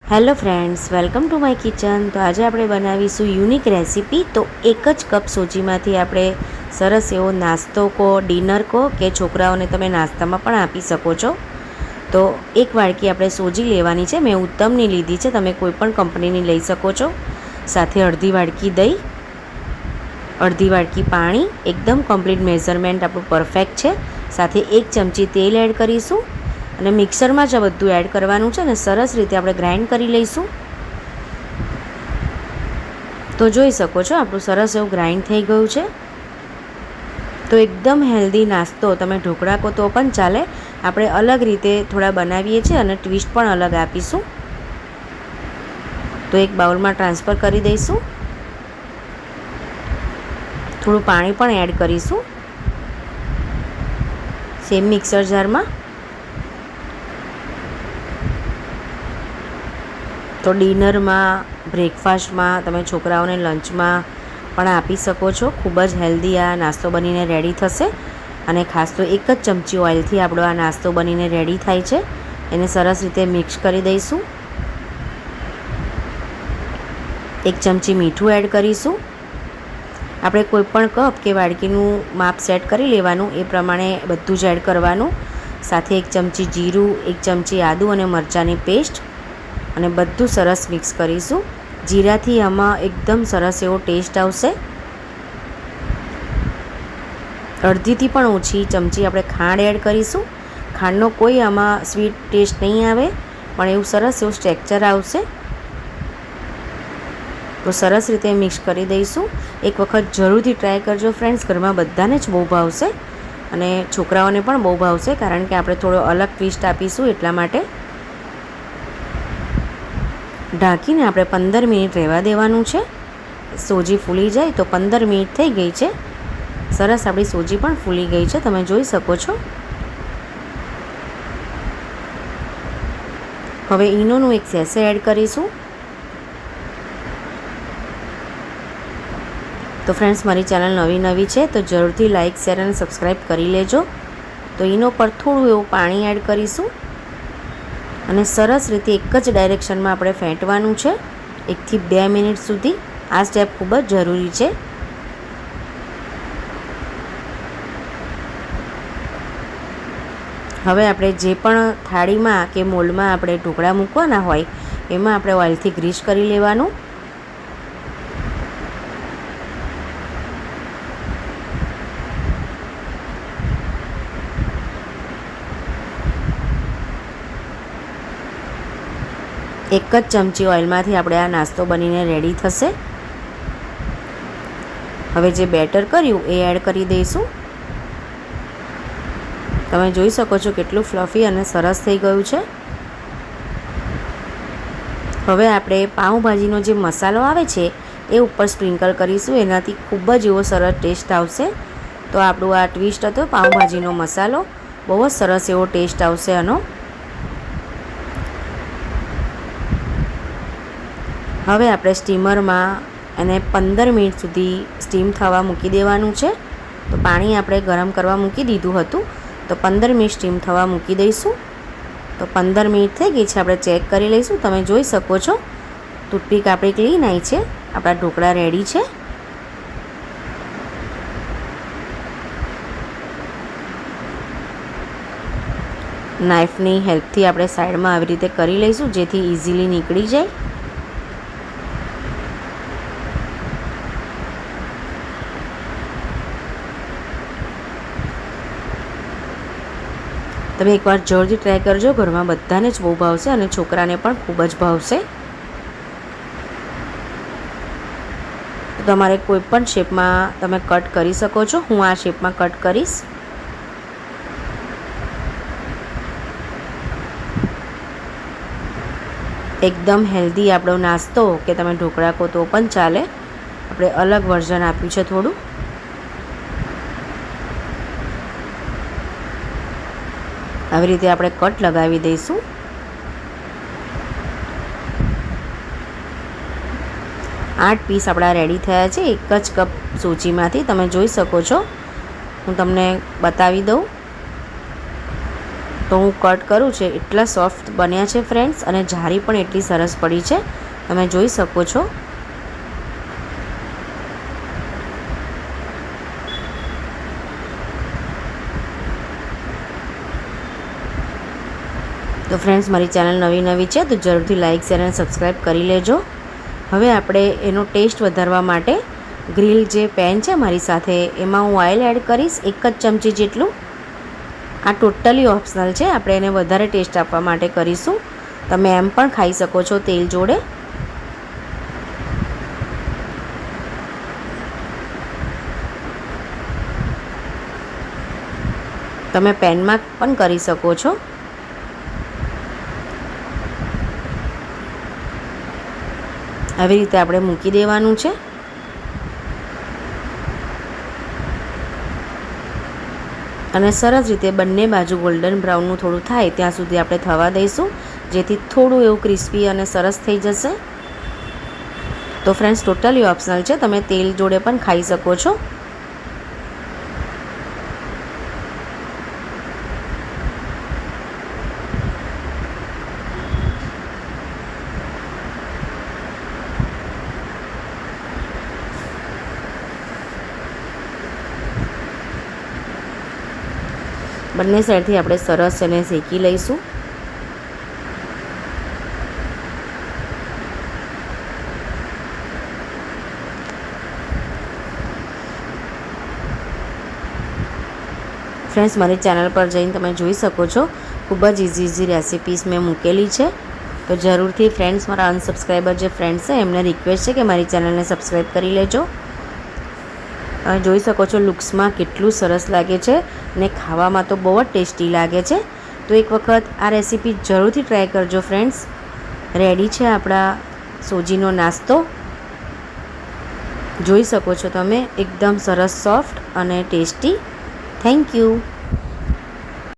Hello friends, welcome to my kitchen. તો આજે આપણે બનાવીશું યુનિક રેસીપી। તો એક જ કપ સોજીમાંથી આપણે સરસ એવો નાસ્તો કહો, ડિનર કહો કે છોકરાઓને તમે નાસ્તામાં પણ આપી શકો છો। તો એક વાડકી આપણે સોજી લેવાની છે। મેં ઉત્તમની લીધી છે, તમે કોઈ પણ કંપનીની લઈ શકો છો। સાથે અડધી વાડકી દહીં, અડધી વાડકી પાણી, એકદમ કમ્પ્લીટ મેઝરમેન્ટ આપણું પરફેક્ટ છે। સાથે 1 ચમચી તેલ એડ કરીશું અને મિક્સરમાં જ બધું એડ કરવાનું છે અને સરસ રીતે આપણે ગ્રાઇન્ડ કરી લઈશું। તો જોઈ શકો છો આપણું સરસ એવું ગ્રાઇન્ડ થઈ ગયું છે। તો એકદમ હેલ્ધી નાસ્તો, તમે ઢોકળા કહો તો પણ ચાલે, આપણે અલગ રીતે થોડા બનાવીએ છીએ અને ટ્વિસ્ટ પણ અલગ આપીશું। તો એક બાઉલમાં ટ્રાન્સફર કરી દઈશું, થોડું પાણી પણ એડ કરીશું સેમ મિક્સર જારમાં। તો ડિનરમાં, બ્રેકફાસ્ટમાં, તમે છોકરાઓને લંચમાં પણ આપી શકો છો। ખૂબ જ હેલ્ધી આ નાસ્તો બનીને રેડી થશે અને ખાસ તો 1 જ ચમચી ઓઇલથી આપણો આ નાસ્તો બનીને રેડી થાય છે। એને સરસ રીતે મિક્સ કરી દઈશું। 1 ચમચી મીઠું એડ કરીશું। આપણે કોઈ પણ કપ કે વાડકીનું માપ સેટ કરી લેવાનું, એ પ્રમાણે બધું જ એડ કરવાનું। સાથે 1 ચમચી જીરું, 1 ચમચી આદું અને મરચાંની પેસ્ટ અને બધું સરસ મિક્સ કરીશું। જીરાથી આમાં એકદમ સરસ એવો ટેસ્ટ આવશે। અડધીથી પણ ઓછી ચમચી આપણે ખાંડ એડ કરીશું। ખાંડનો કોઈ આમાં સ્વીટ ટેસ્ટ નહીં આવે, પણ એવું સરસ એવું સ્ટ્રક્ચર આવશે। તો સરસ રીતે મિક્સ કરી દઈશું। એક વખત જરૂરથી ટ્રાય કરજો ફ્રેન્ડ્સ, ઘરમાં બધાને જ બહુ ભાવશે અને છોકરાઓને પણ બહુ ભાવશે, કારણ કે આપણે થોડો અલગ ટ્વિસ્ટ આપીશું એટલા માટે। ઢાંકીને આપણે 15 મિનિટ રહેવા દેવાનું છે। સોજી ફૂલી જાય તો 15 મિનિટ થઈ ગઈ છે। સરસ આપણી સોજી પણ ફૂલી ગઈ છે, તમે જોઈ શકો છો। હવે ઈનોનું એક સેશે એડ કરીશું। તો ફ્રેન્ડ્સ, મારી ચેનલ નવી છે તો જરૂરથી લાઇક, શેર અને સબસ્ક્રાઈબ કરી લેજો। તો ઈનો પર થોડું એવું પાણી એડ કરીશું અને સરસ રીતે એક જ ડાયરેક્શનમાં આપણે ફેંટવાનું છે 1 થી 2 મિનિટ સુધી। આ સ્ટેપ ખૂબ જ જરૂરી છે। હવે આપણે જે પણ થાળીમાં કે મોલ્ડમાં આપણે ઢોકળા મૂકવાના હોય, એમાં આપણે ઓઇલથી ગ્રીસ કરી લેવાનું। એક જ ચમચી ઓઇલમાંથી આપણે આ નાસ્તો બનીને રેડી થશે। હવે જે બેટર કર્યું એ એડ કરી દઈશું। તમે જોઈ શકો છો કેટલું ફ્લફી અને સરસ થઈ ગયું છે। હવે આપણે પાઉંભાજીનો જે મસાલો આવે છે એ ઉપર સ્પ્રિંકલ કરીશું, એનાથી ખૂબ જ એવો સરસ ટેસ્ટ આવશે। તો આપણું આ ટ્વિસ્ટ હતો પાઉંભાજીનો મસાલો, બહુ જ સરસ એવો ટેસ્ટ આવશે આનો। હવે આપણે સ્ટીમરમાં એને 15 મિનિટ સુધી સ્ટીમ થવા મૂકી દેવાનું છે। તો પાણી આપણે ગરમ કરવા મૂકી દીધું હતું, તો 15 મિનિટ સ્ટીમ થવા મૂકી દઈશું। તો 15 મિનિટ થઈ ગઈ છે, આપણે ચેક કરી લઈશું। તમે જોઈ શકો છો ટૂથપીક આપણી ક્લીન આવી છે, આપણા ઢોકળા રેડી છે। નાઇફની હેલ્પથી આપણે સાઈડમાં આવી રીતે કરી લઈશું, જેથી ઇઝીલી નીકળી જાય। તમે એકવાર જરૂરથી ટ્રાય કરજો, ઘરમાં બધાને જ બહુ ભાવશે અને છોકરાને પણ ખૂબ જ ભાવશે। તમારે કોઈ પણ શેપમાં તમે કટ કરી શકો છો, હું આ શેપમાં કટ કરીશ। એકદમ હેલ્ધી આપણો નાસ્તો કે તમે ઢોકળા કહો તો પણ ચાલે, આપણે અલગ વર્ઝન આપ્યું છે થોડું। આવી રીતે આપણે કટ લગાવી દઈશું। 8 પીસ આપણા રેડી થયા છે 1 જ કપ સોજીમાંથી, તમે જોઈ શકો છો। હું તમને બતાવી દઉં। તો હું કટ કરું છે એટલા સોફ્ટ બન્યા છે ફ્રેન્ડ્સ, અને જારી પણ એટલી સરસ પડી છે, તમે જોઈ શકો છો. તો ફ્રેન્ડ્સ, મારી ચેનલ નવી છે તો જરૂરથી લાઇક, શેર અને સબસ્ક્રાઈબ કરી લેજો. હવે આપણે એનો ટેસ્ટ વધારવા માટે ગ્રીલ જે પેન છે મારી સાથે, એમાં હું ઓઇલ એડ કરીશ 1 જ ચમચી જેટલું. આ ટોટલી ઓપ્શનલ છે, આપણે એને વધારે ટેસ્ટ આપવા માટે કરીશું. તમે એમ પણ ખાઈ શકો છો તેલ જોડે. તમે પેનમાં પણ કરી શકો છો. આવી રીતે આપણે મૂકી દેવાનું છે. અને સરસ રીતે બંને બાજુ ગોલ્ડન બ્રાઉનનું થોડું થાય ત્યાં સુધી આપણે થવા દઈશું, જેથી થોડું એવું ક્રિસ્પી અને સરસ થઈ જશે. તો ફ્રેન્ડ્સ, ટોટલી ઓપ્શનલ છે, તમે તેલ જોડે પણ ખાઈ શકો છો. બંને સાઈડથી આપણે સરસ એને શેકી લઈશું. ફ્રેન્ડ્સ, મારી ચેનલ પર જઈને તમે જોઈ શકો છો, ખૂબ જ ઇઝી રેસિપીસ મેં મૂકેલી છે. તો જરૂરથી ફ્રેન્ડ્સ, મારા અનસબસ્ક્રાઈબર જે ફ્રેન્ડ્સ છે એમને રિક્વેસ્ટ છે કે મારી ચેનલને સબસ્ક્રાઈબ કરી લેજો. તમે જોઈ શકો છો લુક્સમાં કેટલું સરસ લાગે છે, ને ખાવામાં તો બહુ જ ટેસ્ટી લાગે છે. તો એક વખત આ રેસીપી જરૂરથી ટ્રાય કરજો ફ્રેન્ડ્સ. રેડી છે આપણા સોજીનો નાસ્તો. જોઈ શકો છો તમે, એકદમ સરસ સોફ્ટ અને ટેસ્ટી. Thank you.